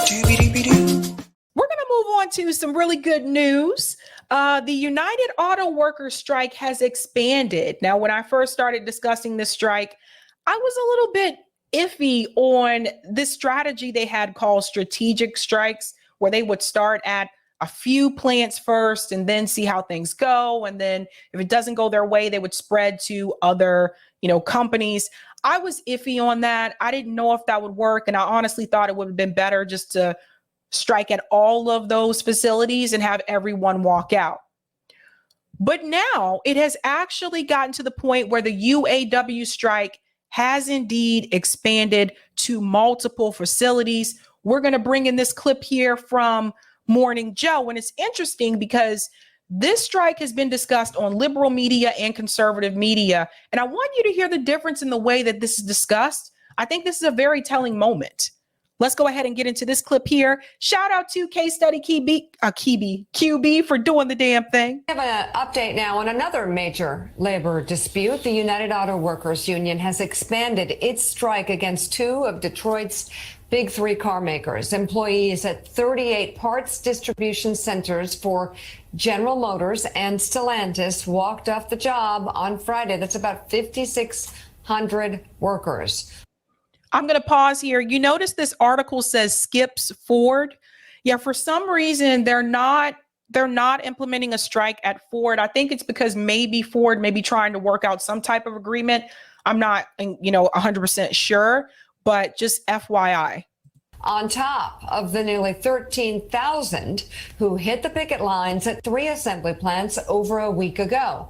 We're going to move on to some really good news. The United Auto Workers strike has expanded. Now, when I first started discussing this strike, I was a little bit iffy on this strategy they had called strategic strikes, where they would start at a few plants first and then see how things go. And then if it doesn't go their way, they would spread to other, companies. I was iffy on that. I didn't know if that would work. And I honestly thought it would have been better just to strike at all of those facilities and have everyone walk out. But now it has actually gotten to the point where the UAW strike has indeed expanded to multiple facilities. We're going to bring in this clip here from Morning Joe. And it's interesting because this strike has been discussed on liberal media and conservative media. And I want you to hear the difference in the way that this is discussed. I think this is a very telling moment. Let's go ahead and get into this clip here. Shout out to Case Study QB for doing the damn thing. We have an update now on another major labor dispute. The United Auto Workers Union has expanded its strike against two of Detroit's big three car makers. Employees at 38 parts distribution centers for General Motors and Stellantis walked off the job on Friday. That's about 5,600 workers. I'm going to pause here. You notice this article says skips Ford. Yeah, for some reason, they're not implementing a strike at Ford. I think it's because maybe Ford may be trying to work out some type of agreement. I'm not, 100% sure, but just FYI. On top of the nearly 13,000 who hit the picket lines at 3 assembly plants over a week ago.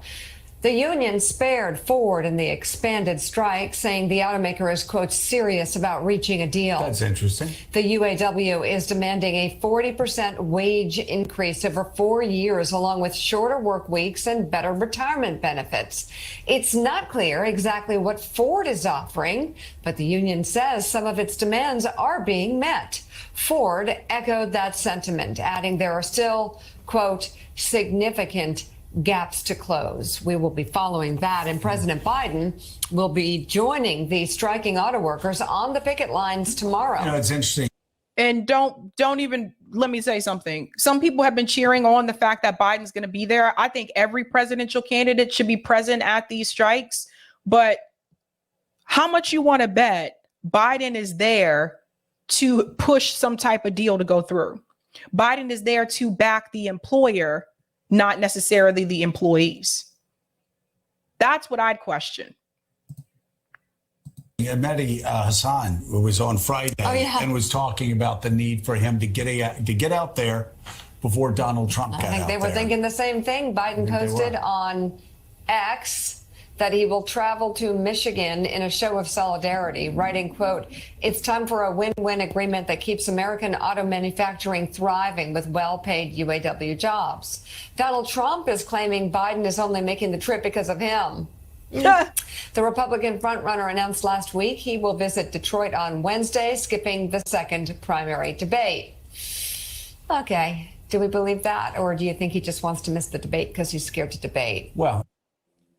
The union spared Ford in the expanded strike, saying the automaker is, quote, serious about reaching a deal. That's interesting. The UAW is demanding a 40% wage increase over 4 years, along with shorter work weeks and better retirement benefits. It's not clear exactly what Ford is offering, but the union says some of its demands are being met. Ford echoed that sentiment, adding there are still, quote, significant gaps to close. We will be following that, and President Biden will be joining the striking auto workers on the picket lines tomorrow. It's interesting. And don't even, let me say something. Some people have been cheering on the fact that Biden's going to be there. I think every presidential candidate should be present at these strikes. But how much you want to bet Biden is there to push some type of deal to go through? Biden is there to back the employer, not necessarily the employees. That's what I'd question. Mehdi Hassan, who was on Friday and was talking about the need for him to get out there before Donald Trump got out there. I think they were thinking the same thing. Biden posted on X that he will travel to Michigan in a show of solidarity, writing, quote, it's time for a win-win agreement that keeps American auto manufacturing thriving with well-paid UAW jobs. Donald Trump is claiming Biden is only making the trip because of him. The Republican frontrunner announced last week he will visit Detroit on Wednesday, skipping the second primary debate. Okay, do we believe that? Or do you think he just wants to miss the debate because he's scared to debate? Well,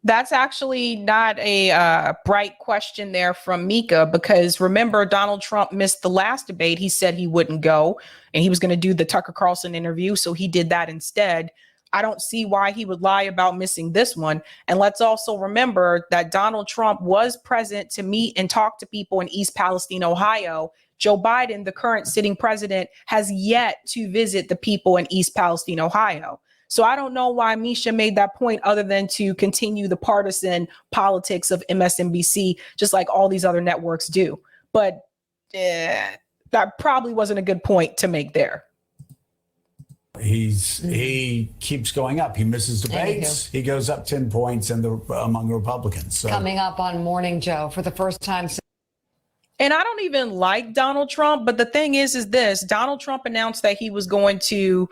that's actually not a bright question there from Mika, because remember, Donald Trump missed the last debate. He said he wouldn't go and he was going to do the Tucker Carlson interview. So he did that instead. I don't see why he would lie about missing this one. And let's also remember that Donald Trump was present to meet and talk to people in East Palestine, Ohio. Joe Biden, the current sitting president, has yet to visit the people in East Palestine, Ohio. So I don't know why Misha made that point other than to continue the partisan politics of MSNBC, just like all these other networks do. But that probably wasn't a good point to make there. He keeps going up. He misses debates. He goes up 10 points among Republicans. So. Coming up on Morning Joe for the first time. And I don't even like Donald Trump, but the thing is this: Donald Trump announced that he was going to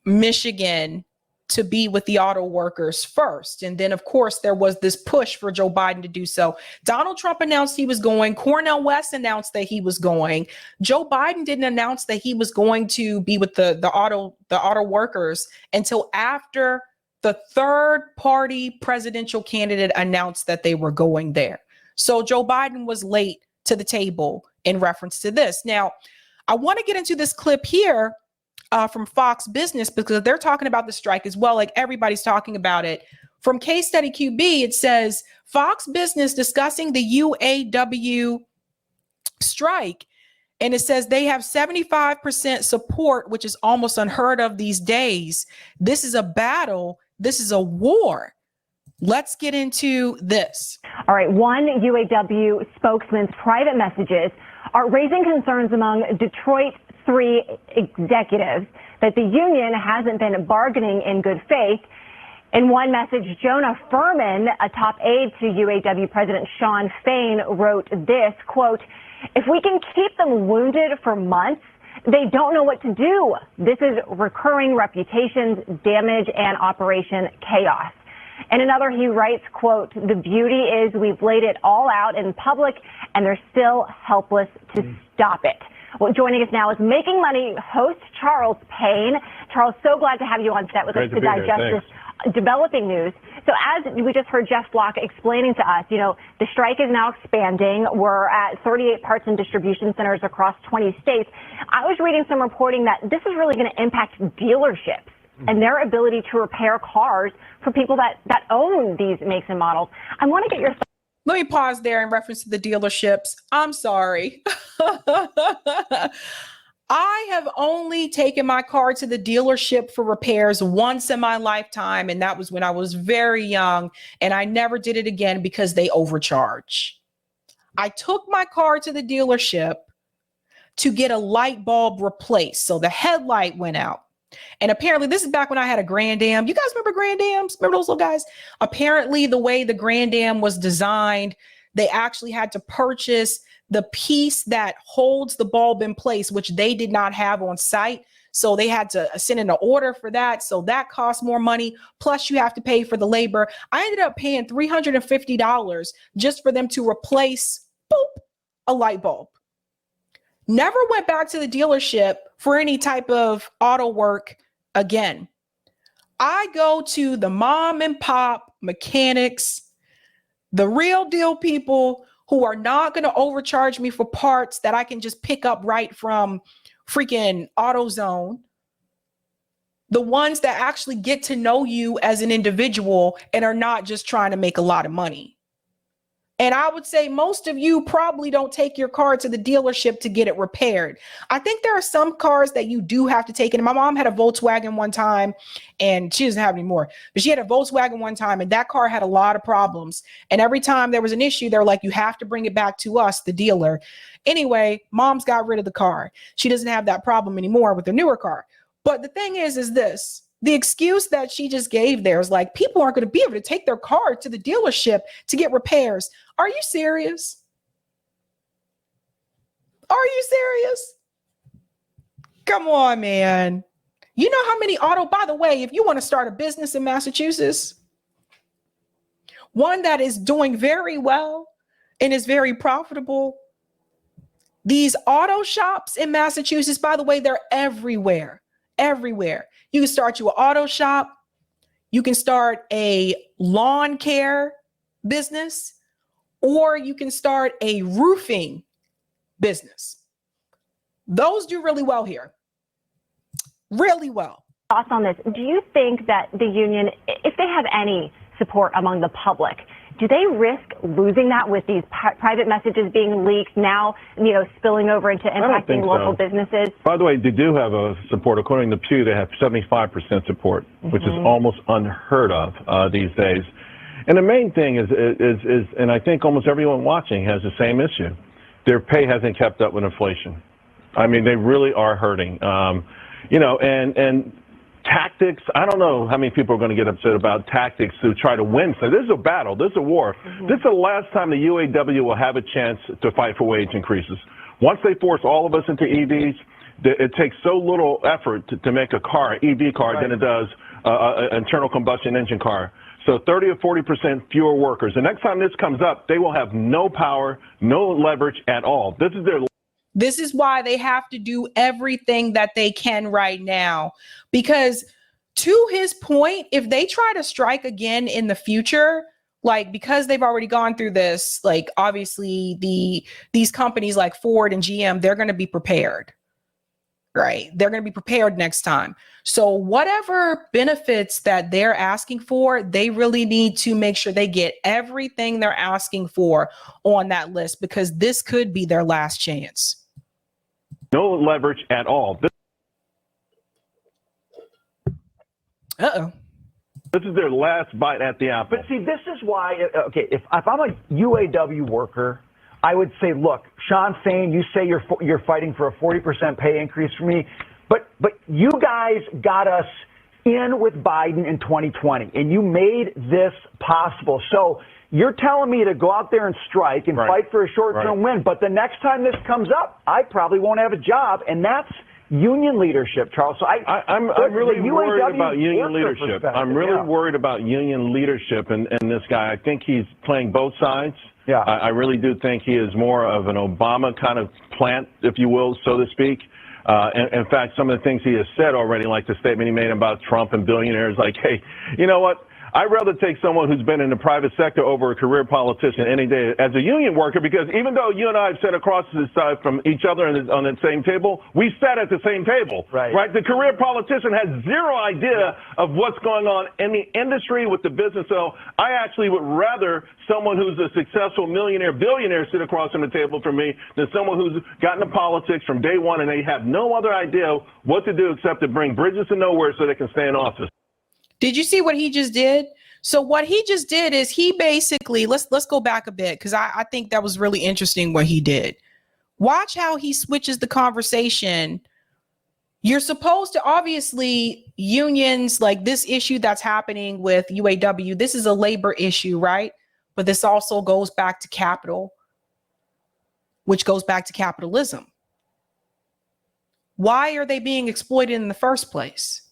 Michigan to be with the auto workers first. And then, of course, there was this push for Joe Biden to do so. Donald Trump announced he was going. Cornel West announced that he was going. Joe Biden didn't announce that he was going to be with the auto workers until after the third party presidential candidate announced that they were going there. So Joe Biden was late to the table in reference to this. Now, I want to get into this clip here from Fox Business because they're talking about the strike as well. Like everybody's talking about it. From Case Study QB, it says Fox Business discussing the UAW strike. And it says they have 75% support, which is almost unheard of these days. This is a battle. This is a war. Let's get into this. All right. One UAW spokesman's private messages are raising concerns among Detroit 3 executives that the union hasn't been bargaining in good faith. In one message, Jonah Furman, a top aide to UAW President Shawn Fain, wrote this, quote, "If we can keep them wounded for months, they don't know what to do. This is recurring reputations damage and operation chaos." And another, he writes, quote, "The beauty is we've laid it all out in public and they're still helpless to stop it." Well, joining us now is Making Money host Charles Payne. Charles, so glad to have you on set with us to digest this developing news. So as we just heard Jeff Block explaining to us, you know, the strike is now expanding. We're at 38 parts and distribution centers across 20 states. I was reading some reporting that this is really going to impact dealerships and their ability to repair cars for people that own these makes and models. I want to get your thoughts. Let me pause there in reference to the dealerships. I'm sorry. I have only taken my car to the dealership for repairs once in my lifetime, and that was when I was very young, and I never did it again because they overcharge. I took my car to the dealership to get a light bulb replaced. So the headlight went out. And apparently, this is back when I had a Grand Am. You guys remember Grand Ams? Remember those little guys? Apparently, the way the Grand Am was designed, they actually had to purchase the piece that holds the bulb in place, which they did not have on site. So they had to send in an order for that. So that costs more money. Plus, you have to pay for the labor. I ended up paying $350 just for them to replace a light bulb. Never went back to the dealership for any type of auto work again. I go to the mom and pop mechanics, the real deal people who are not going to overcharge me for parts that I can just pick up right from freaking AutoZone. The ones that actually get to know you as an individual and are not just trying to make a lot of money. And I would say most of you probably don't take your car to the dealership to get it repaired. I think there are some cars that you do have to take in. My mom had a Volkswagen one time, and she doesn't have any more, but she had a Volkswagen one time, and that car had a lot of problems. And every time there was an issue, they were like, you have to bring it back to us, the dealer. Anyway, mom's got rid of the car. She doesn't have that problem anymore with the newer car. But the thing is this. The excuse that she just gave there is like, people aren't going to be able to take their car to the dealership to get repairs. Are you serious? Are you serious? Come on, man. You know how many by the way, if you want to start a business in Massachusetts, one that is doing very well and is very profitable, these auto shops in Massachusetts, by the way, they're everywhere. Everywhere. You can start you an auto shop. You can start a lawn care business, or you can start a roofing business. Those do really well here. Really well. Thoughts on this? Do you think that the union, if they have any support among the public, do they risk losing that with these private messages being leaked now, you know, spilling over into impacting local businesses? By the way, they do have a support. According to Pew, they have 75% support, which is almost unheard of these days. And the main thing is, and I think almost everyone watching has the same issue. Their pay hasn't kept up with inflation. I mean, they really are hurting. You know, and tactics, I don't know how many people are going to get upset about tactics to try to win. So this is a battle. This is a war. This is the last time the UAW will have a chance to fight for wage increases. Once they force all of us into EVs, it takes so little effort to make a car, EV car, than it does an internal combustion engine car. So 30 or 40% fewer workers. The next time this comes up, they will have no power, no leverage at all. This is why they have to do everything that they can right now, because to his point, if they try to strike again in the future, like, because they've already gone through this, like, obviously these companies like Ford and GM, they're going to be prepared. right? They're going to be prepared next time. So whatever benefits that they're asking for, they really need to make sure they get everything they're asking for on that list, because this could be their last chance. No leverage at all. Uh-oh. This is their last bite at the apple. But see, this is why, okay, if I'm a UAW worker, I would say, look, Sean Fain, you say you're fighting for a 40% pay increase for me, but you guys got us in with Biden in 2020, and you made this possible. So you're telling me to go out there and strike and fight for a short-term win, but the next time this comes up, I probably won't have a job, and that's union leadership, Charles. So I'm really worried about union leadership. I'm really worried about union leadership and this guy. I think he's playing both sides. Yeah. I really do think he is more of an Obama kind of plant, if you will, so to speak. In fact, some of the things he has said already, like the statement he made about Trump and billionaires, like, hey, you know what? I'd rather take someone who's been in the private sector over a career politician any day as a union worker, because even though you and I have sat across the side from each other on the same table, we sat at the same table, right? The career politician has zero idea of what's going on in the industry with the business. So I actually would rather someone who's a successful millionaire, billionaire sit across from the table from me than someone who's gotten into politics from day one and they have no other idea what to do except to bring bridges to nowhere so they can stay in office. Did you see what he just did? So what he just did is he basically, let's go back a bit, because I think that was really interesting what he did. Watch how he switches the conversation. You're supposed to, obviously, unions, like this issue that's happening with UAW, this is a labor issue, right? But this also goes back to capital, which goes back to capitalism. Why are they being exploited in the first place?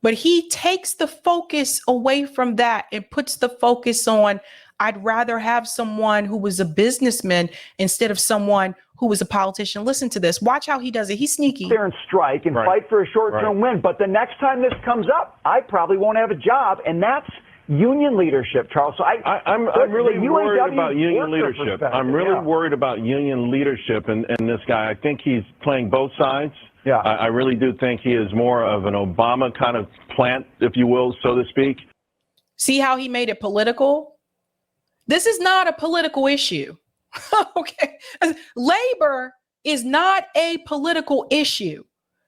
But he takes the focus away from that and puts the focus on, I'd rather have someone who was a businessman instead of someone who was a politician. Listen to this. Watch how he does it. He's sneaky. There and strike and fight for a short-term win. But the next time this comes up, I probably won't have a job, and that's union leadership, Charles. So I'm really worried about union leadership. I'm really worried about union leadership and this guy. I think he's playing both sides. Yeah, I really do think he is more of an Obama kind of plant, if you will, so to speak. See how he made it political? This is not a political issue. Okay. Labor is not a political issue.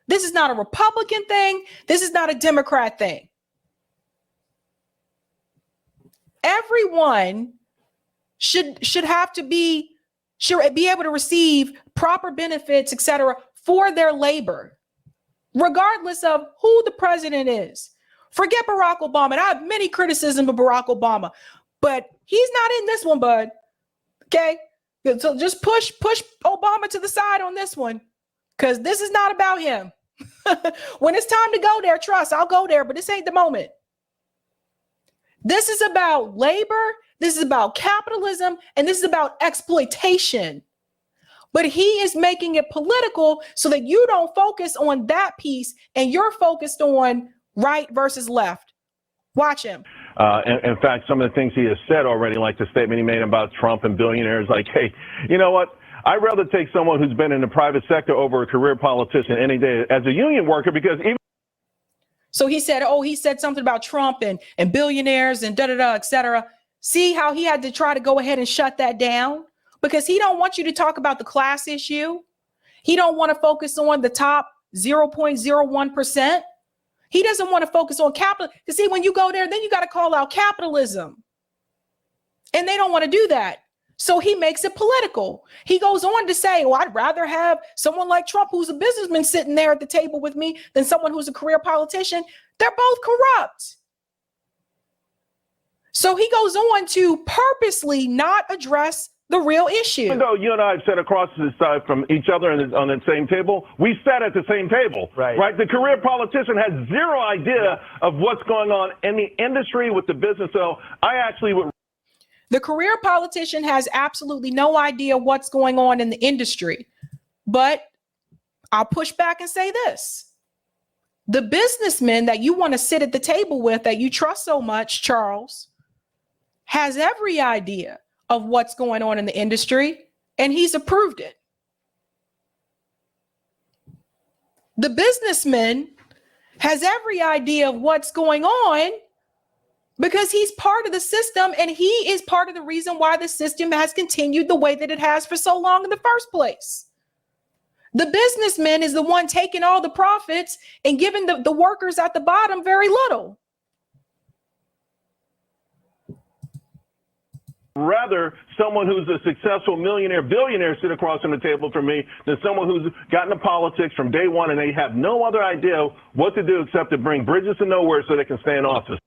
This is not a Republican thing. This is not a Democrat thing. Everyone should be able to receive proper benefits, etc., for their labor, regardless of who the president is. Forget Barack Obama. And I have many criticisms of Barack Obama, but he's not in this one, bud. Okay. So just push Obama to the side on this one, because this is not about him. When it's time to go there, trust, I'll go there, but this ain't the moment. This is about labor. This is about capitalism, and this is about exploitation. But he is making it political so that you don't focus on that piece and you're focused on right versus left. Watch him. In fact, some of the things he has said already, like the statement he made about Trump and billionaires, like, hey, you know what? I'd rather take someone who's been in the private sector over a career politician any day as a union worker, because even. So he said something about Trump and billionaires and et cetera. See how he had to try to go ahead and shut that down? Because he don't want you to talk about the class issue. He don't want to focus on the top 0.01%. He doesn't want to focus on capital. Because see, when you go there, then you got to call out capitalism. And they don't want to do that. So he makes it political. He goes on to say, well, I'd rather have someone like Trump, who's a businessman, sitting there at the table with me than someone who's a career politician. They're both corrupt. So he goes on to purposely not address the real issue. Even though you and I have sat across the side from each other on the same table, we sat at the same table, right? The career politician has zero idea of what's going on in the industry with the business. So I actually would. The career politician has absolutely no idea what's going on in the industry. But I'll push back and say this. The businessman that you want to sit at the table with, that you trust so much, Charles, has every idea of what's going on in the industry, and he's approved it. The businessman has every idea of what's going on because he's part of the system, and he is part of the reason why the system has continued the way that it has for so long in the first place. The businessman is the one taking all the profits and giving the workers at the bottom very little. Rather, someone who's a successful millionaire, billionaire sit across from the table from me than someone who's gotten into politics from day one and they have no other idea what to do except to bring bridges to nowhere so they can stay in office.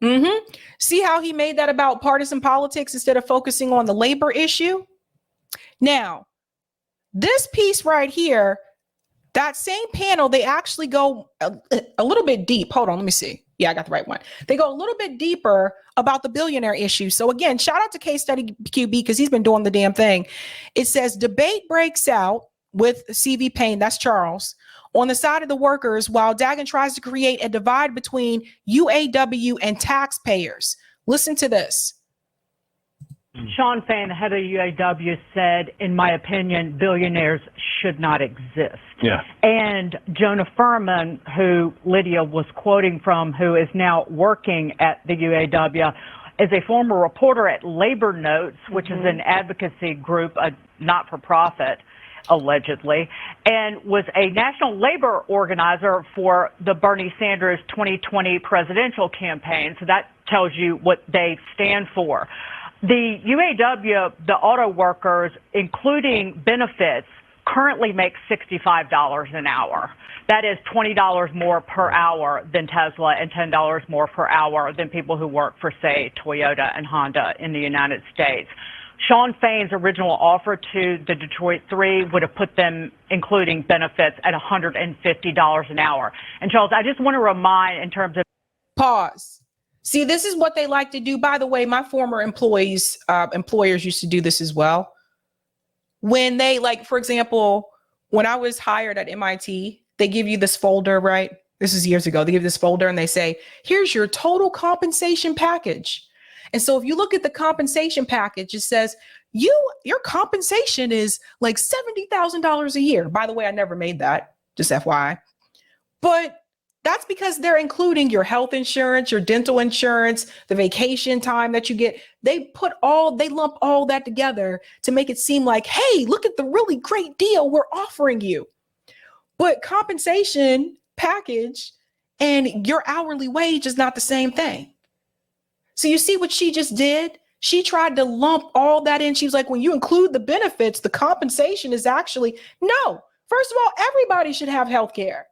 Mm-hmm. See how he made that about partisan politics instead of focusing on the labor issue? Now, this piece right here, that same panel, they actually go a little bit deep. Hold on, let me see. Yeah, I got the right one. They go a little bit deeper about the billionaire issue. So again, shout out to Case Study QB because he's been doing the damn thing. It says debate breaks out with CV Payne, that's Charles, on the side of the workers while Dagan tries to create a divide between UAW and taxpayers. Listen to this. Sean Fain, the head of UAW, said, in my opinion, billionaires should not exist. Yeah. And Jonah Furman, who Lydia was quoting from, who is now working at the UAW, is a former reporter at Labor Notes, which is an advocacy group, a not-for-profit, allegedly, and was a national labor organizer for the Bernie Sanders 2020 presidential campaign. So that tells you what they stand for. The UAW, the auto workers, including benefits, currently make $65 an hour. That is $20 more per hour than Tesla and $10 more per hour than people who work for, say, Toyota and Honda in the United States. Sean Fain's original offer to the Detroit Three would have put them, including benefits, at $150 an hour. And Charles, I just want to remind in terms of... Pause. See, this is what they like to do. By the way, my former employers used to do this as well. When they, like, for example, when I was hired at MIT, they give you this folder, right? This is years ago. They give this folder and they say, here's your total compensation package. And so if you look at the compensation package, it says your compensation is like $70,000 a year. By the way, I never made that, just FYI. But that's because they're including your health insurance, your dental insurance, the vacation time that you get. They lump all that together to make it seem like, hey, look at the really great deal we're offering you. But compensation package and your hourly wage is not the same thing. So you see what she just did? She tried to lump all that in. She was like, when you include the benefits, the compensation is actually, no. First of all, everybody should have health care.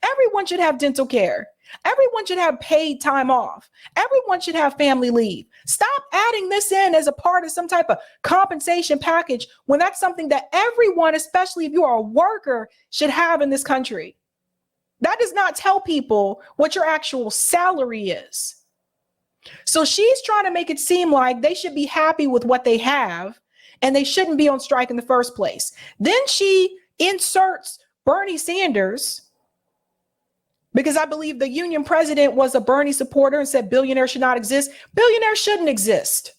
Everyone should have dental care. Everyone should have paid time off. Everyone should have family leave. Stop adding this in as a part of some type of compensation package when that's something that everyone, especially if you are a worker, should have in this country. That does not tell people what your actual salary is. So she's trying to make it seem like they should be happy with what they have and they shouldn't be on strike in the first place. Then she inserts Bernie Sanders, because I believe the union president was a Bernie supporter and said billionaires should not exist. Billionaires shouldn't exist.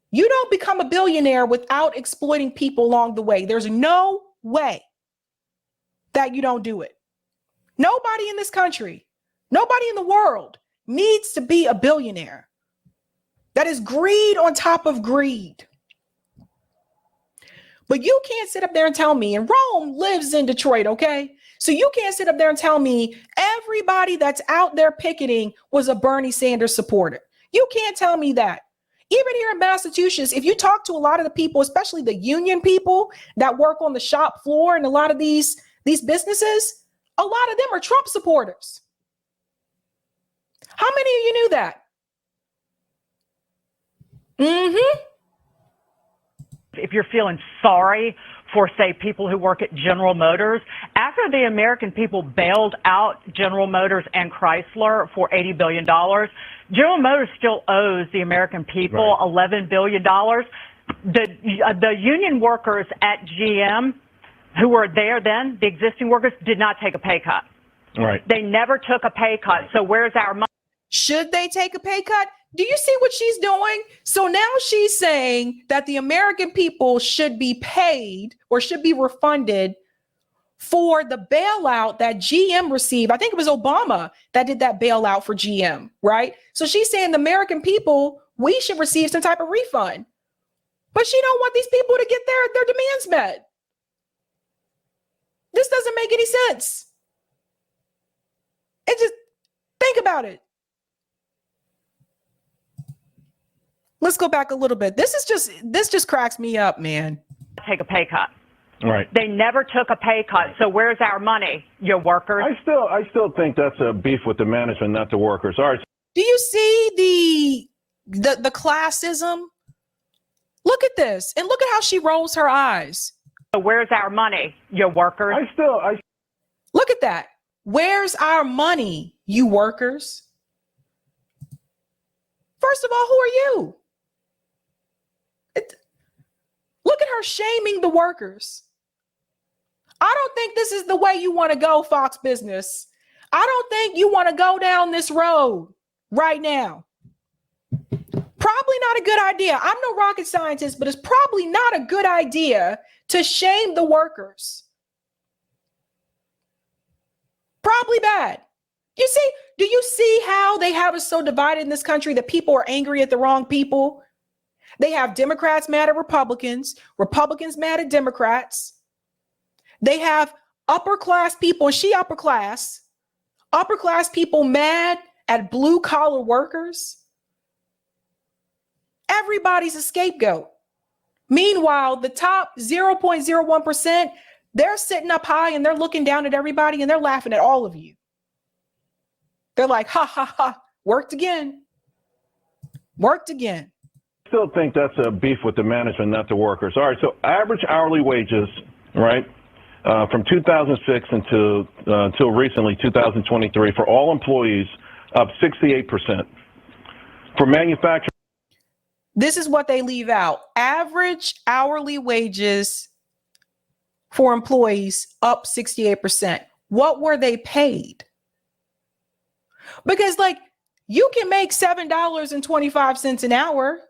You don't become a billionaire without exploiting people along the way. There's no way that you don't do it. Nobody in this country, nobody in the world needs to be a billionaire. That is greed on top of greed. But you can't sit up there and tell me, and Rome lives in Detroit, okay? So you can't sit up there and tell me everybody that's out there picketing was a Bernie Sanders supporter. You can't tell me that. Even here in Massachusetts, if you talk to a lot of the people, especially the union people that work on the shop floor and a lot of these businesses, a lot of them are Trump supporters. How many of you knew that? If you're feeling sorry for, say, people who work at General Motors, after the American people bailed out General Motors and Chrysler for $80 billion, General Motors still owes the American people $11 billion. The union workers at GM who were there then, the existing workers, did not take a pay cut. Right. They never took a pay cut. So where's our money? Should they take a pay cut? Do you see what she's doing? So now she's saying that the American people should be paid or should be refunded for the bailout that GM received. I think it was Obama that did that bailout for GM, right? So she's saying the American people, we should receive some type of refund. But she don't want these people to get their demands met. This doesn't make any sense. And just think about it. Let's go back a little bit. This just cracks me up, man. Take a pay cut. Right. They never took a pay cut. So where's our money, you workers? I still think that's a beef with the management, not the workers. All right. Do you see the classism? Look at this, and look at how she rolls her eyes. So where's our money, you workers? Look at that. Where's our money, you workers? First of all, who are you? Look at her shaming the workers. I don't think this is the way you want to go, Fox Business. I don't think you want to go down this road right now. Probably not a good idea. I'm no rocket scientist, but it's probably not a good idea to shame the workers. Probably bad. Do you see how they have us so divided in this country that people are angry at the wrong people? They have Democrats mad at Republicans, Republicans mad at Democrats. They have upper class people, and she upper class people mad at blue collar workers. Everybody's a scapegoat. Meanwhile, the top 0.01%, they're sitting up high and they're looking down at everybody and they're laughing at all of you. They're like, ha, ha, ha, worked again. Worked again. I still think that's a beef with the management, not the workers. All right, so average hourly wages, right, from 2006 until recently, 2023, for all employees, up 68%. For manufacturing. This is what they leave out. Average hourly wages for employees up 68%. What were they paid? Because like you can make $7.25 an hour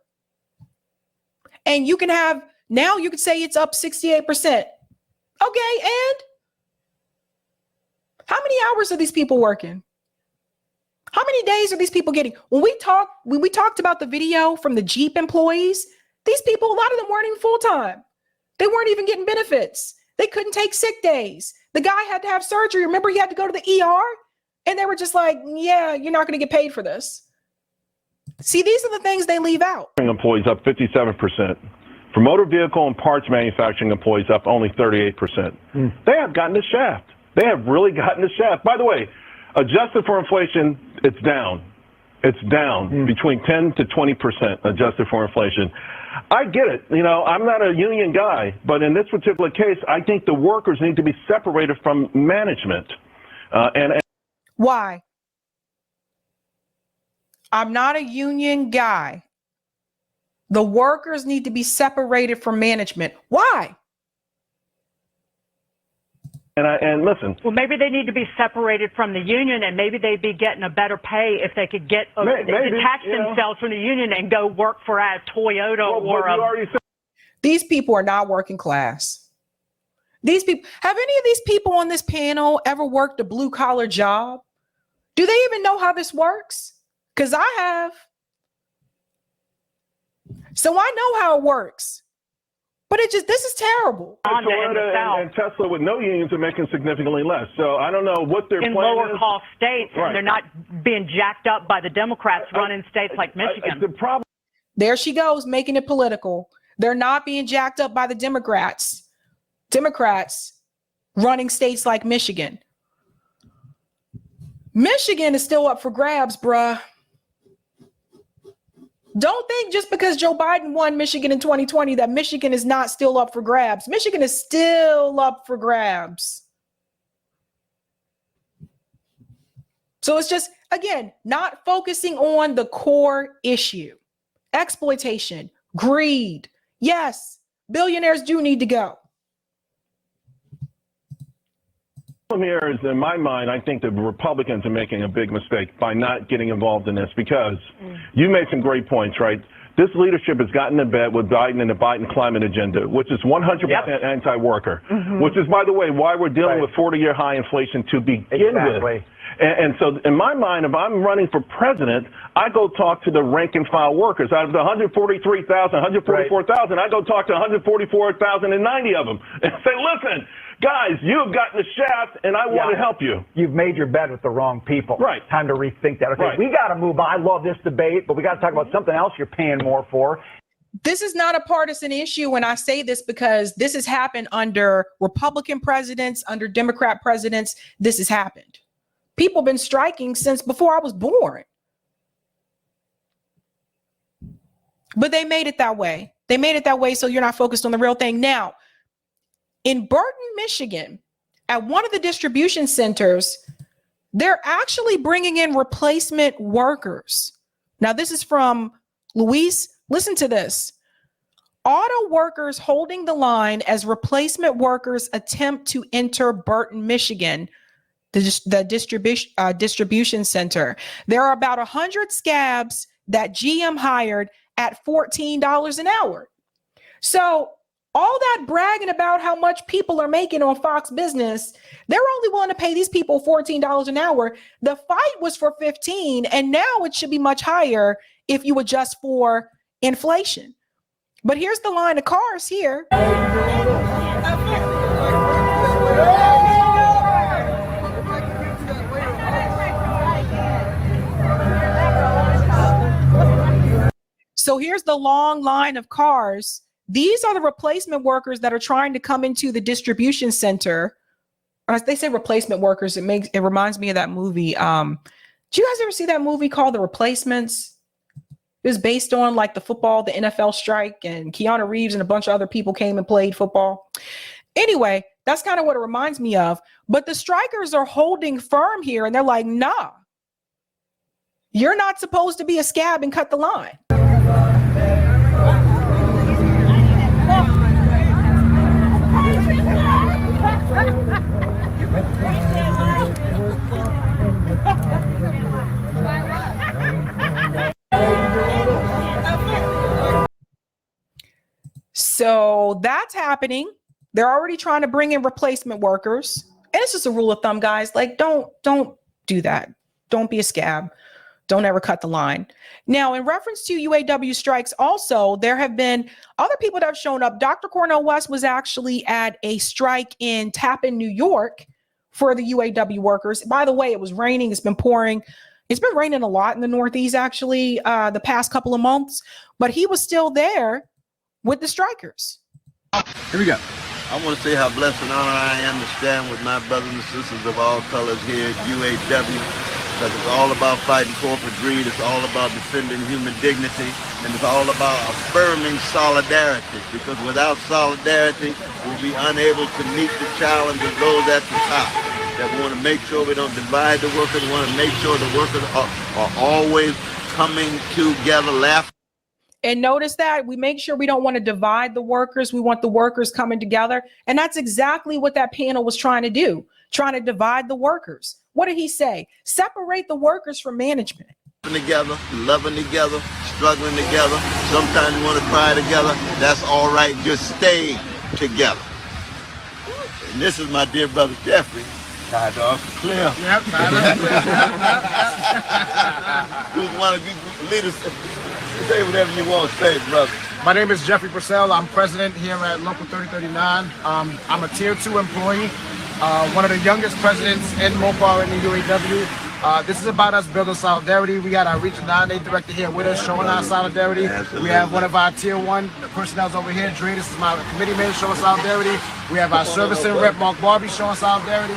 and you can have, now you could say it's up 68%. Okay, and how many hours are these people working? How many days are these people getting? When we talked about the video from the Jeep employees, these people, a lot of them weren't even full-time. They weren't even getting benefits. They couldn't take sick days. The guy had to have surgery. Remember, he had to go to the ER, and they were just like, yeah, you're not going to get paid for this. See, these are the things they leave out. Employees up 57%. For motor vehicle and parts manufacturing employees up only 38%. They have gotten the shaft. They have really gotten the shaft. By the way, adjusted for inflation, it's down. It's down between 10 to 20% adjusted for inflation. I get it. You know, I'm not a union guy, but in this particular case, I think the workers need to be separated from management. Why? I'm not a union guy. The workers need to be separated from management. Why? And listen. Well, maybe they need to be separated from the union, and maybe they'd be getting a better pay if they could get detach themselves from the union and go work for a Toyota These people are not working class. These people, have any of these people on this panel ever worked a blue collar job? Do they even know how this works? Because I have. So I know how it works. But this is terrible. Toyota and Tesla with no unions are making significantly less. So I don't know what their plan is. In lower cost states, and they're not being jacked up by the Democrats running states like Michigan. The problem. There she goes, making it political. They're not being jacked up by the Democrats. Democrats running states like Michigan. Michigan is still up for grabs, bruh. Don't think just because Joe Biden won Michigan in 2020 that Michigan is not still up for grabs. Michigan is still up for grabs. So it's just, again, not focusing on the core issue. Exploitation, greed. Yes, billionaires do need to go. Here is, in my mind, I think the Republicans are making a big mistake by not getting involved in this because you made some great points, right? This leadership has gotten in bed with Biden and the Biden climate agenda, which is 100% anti-worker, which is, by the way, why we're dealing with 40-year high inflation to begin with. And so in my mind, if I'm running for president, I go talk to the rank and file workers. Out of the 143,000, 144,000, I go talk to 144,090 of them and say, listen, guys, you've gotten the shaft, and I want to help you. You've made your bed with the wrong people. Right. Time to rethink that. Okay, we got to move on. I love this debate, but we got to talk about something else you're paying more for. This is not a partisan issue, and I say this because this has happened under Republican presidents, under Democrat presidents. This has happened. People have been striking since before I was born. But they made it that way. They made it that way so you're not focused on the real thing. Now, in Burton, Michigan, at one of the distribution centers, they're actually bringing in replacement workers. Now, this is from Luis. Listen to this. Auto workers holding the line as replacement workers attempt to enter Burton, Michigan, the distribution center. There are about 100 scabs that GM hired at $14 an hour. So all that bragging about how much people are making on Fox Business, they're only willing to pay these people $14 an hour. The fight was for $15, and now it should be much higher if you adjust for inflation. But here's the line of cars here. So here's the long line of cars. These are the replacement workers that are trying to come into the distribution center. As they say replacement workers, it reminds me of that movie. Do you guys ever see that movie called The Replacements? It was based on like the NFL strike, and Keanu Reeves and a bunch of other people came and played football. Anyway, that's kind of what it reminds me of. But the strikers are holding firm here, and they're like, nah, you're not supposed to be a scab and cut the line. So that's happening. They're already trying to bring in replacement workers. And it's just a rule of thumb, guys. Like, don't do that. Don't be a scab. Don't ever cut the line. Now, in reference to UAW strikes, also, there have been other people that have shown up. Dr. Cornel West was actually at a strike in Tappan, New York for the UAW workers. By the way, it was raining. It's been pouring. It's been raining a lot in the Northeast, actually, the past couple of months. But he was still there with the strikers. Here we go. I want to say how blessed and honored I am to stand with my brothers and sisters of all colors here at UAW. Because it's all about fighting corporate greed, it's all about defending human dignity, and it's all about affirming solidarity. Because without solidarity, we'll be unable to meet the challenge of those at the top. That we want to make sure we don't divide the workers, we want to make sure the workers are always coming together, laughing. And notice that we make sure we don't want to divide the workers. We want the workers coming together. And that's exactly what that panel was trying to do, trying to divide the workers. What did he say? Separate the workers from management. Together, loving together, struggling together. Sometimes you want to cry together. That's all right. Just stay together. And this is my dear brother Jeffrey. Tie dog clear. Yep. Who's one of you leaders? Say whatever you want to say, brother. My name is Jeffrey Purcell. I'm president here at Local 3039. I'm a Tier 2 employee, one of the youngest presidents in Mopar in the UAW. This is about us building solidarity. We got our Region 9A director here with us showing our solidarity. We have one of our Tier 1 personnel over here, Dre. This is my committee man showing solidarity. We have our servicing rep, Mark Barbie, showing solidarity.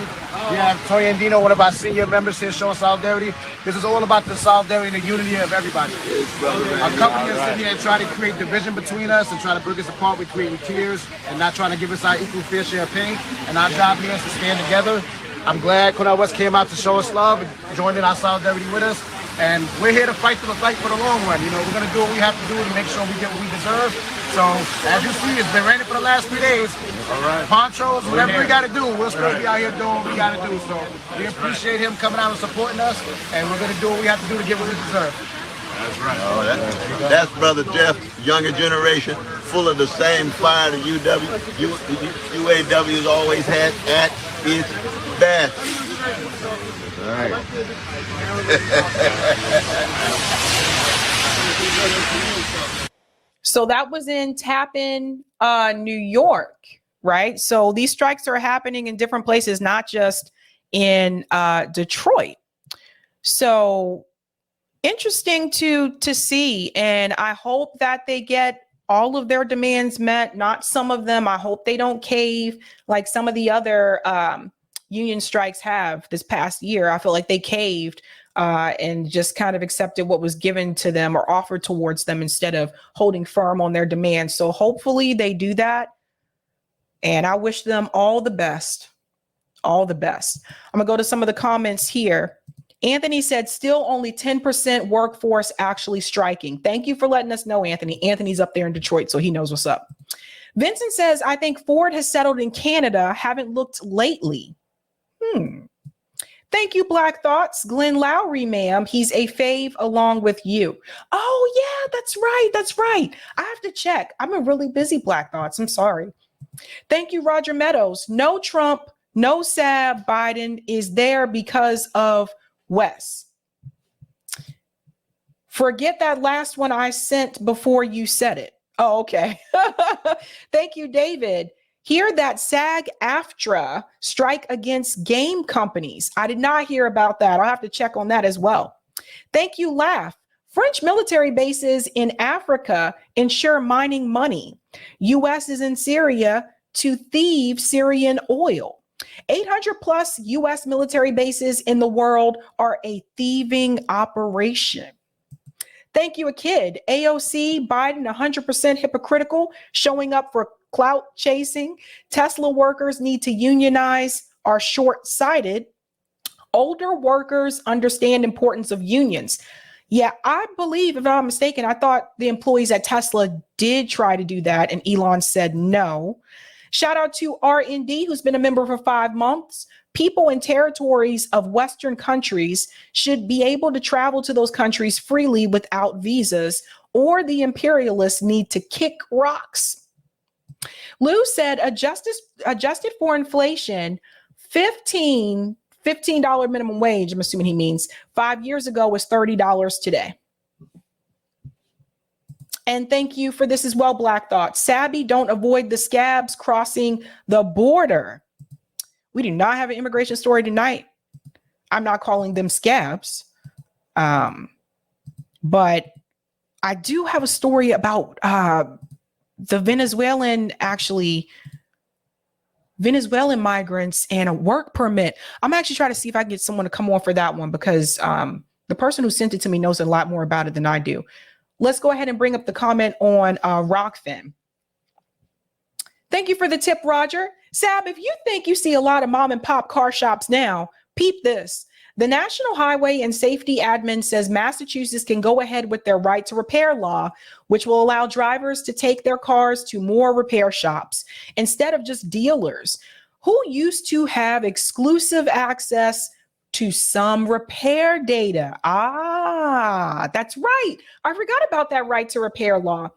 We have Tony Andino, one of our senior members here showing solidarity. This is all about the solidarity and the unity of everybody. Our company is sitting here and trying to create division between us and trying to break us apart. We're creating tiers and not trying to give us our equal fair share of pay. And our job here is to stand together. I'm glad Cornel West came out to show us love and joined in our solidarity with us. And we're here to fight for the long run. You know, we're going to do what we have to do to make sure we get what we deserve. So, as you see, it's been raining for the last 3 days. All right. Ponchos, whatever we got to do, we'll still be out here doing what we got to do. So, we appreciate him coming out and supporting us, and we're going to do what we have to do to get what we deserve. That's right. Oh, that's Brother Jeff, younger generation, full of the same fire that UAW has always had at its best. All right. So that was in Tappan, New York, right? So these strikes are happening in different places, not just in Detroit. So interesting to see, and I hope that they get all of their demands met, not some of them. I hope they don't cave like some of the other union strikes have this past year. I feel like they caved and just kind of accepted what was given to them or offered towards them instead of holding firm on their demands. So hopefully they do that. And I wish them all the best. All the best. I'm gonna go to some of the comments here. Anthony said, still only 10% workforce actually striking. Thank you for letting us know, Anthony. Anthony's up there in Detroit, so he knows what's up. Vincent says, I think Ford has settled in Canada. Haven't looked lately. Thank you, Black Thoughts. Glenn Lowry, ma'am. He's a fave along with you. Oh, yeah, that's right. That's right. I have to check. I'm a really busy Black Thoughts. I'm sorry. Thank you, Roger Meadows. No Trump, no Sab. Biden is there because of Wes. Forget that last one I sent before you said it. Oh, okay. Thank you, David. Hear that SAG-AFTRA strike against game companies. I did not hear about that. I'll have to check on that as well. Thank you, Laugh. French military bases in Africa ensure mining money. U.S. is in Syria to thieve Syrian oil. 800 plus U.S. military bases in the world are a thieving operation. Thank you, a kid. AOC, Biden, 100% hypocritical, showing up for clout chasing. Tesla workers need to unionize, are short-sighted. Older workers understand importance of unions. Yeah, I believe, if I'm not mistaken, I thought the employees at Tesla did try to do that, and Elon said no. Shout out to RND, who's been a member for 5 months. People in territories of Western countries should be able to travel to those countries freely without visas, or the imperialists need to kick rocks. Lou said, adjusted for inflation, $15 minimum wage, I'm assuming he means 5 years ago, was $30 today. And thank you for this as well, Black Thought. Sabby, don't avoid the scabs crossing the border. We do not have an immigration story tonight. I'm not calling them scabs. But I do have a story about the Venezuelan migrants and a work permit. I'm actually trying to see if I can get someone to come on for that one, because the person who sent it to me knows a lot more about it than I do. Let's go ahead and bring up the comment on Rockfin. Thank you for the tip, Roger. Sab, if you think you see a lot of mom and pop car shops now, peep this. The National Highway and Safety Admin says Massachusetts can go ahead with their right to repair law, which will allow drivers to take their cars to more repair shops instead of just dealers who used to have exclusive access to some repair data. Ah, that's right. I forgot about that right to repair law.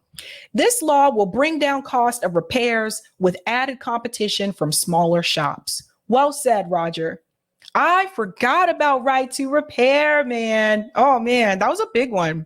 This law will bring down cost of repairs with added competition from smaller shops. Well said, Roger. I forgot about right to repair, man. Oh, man, that was a big one.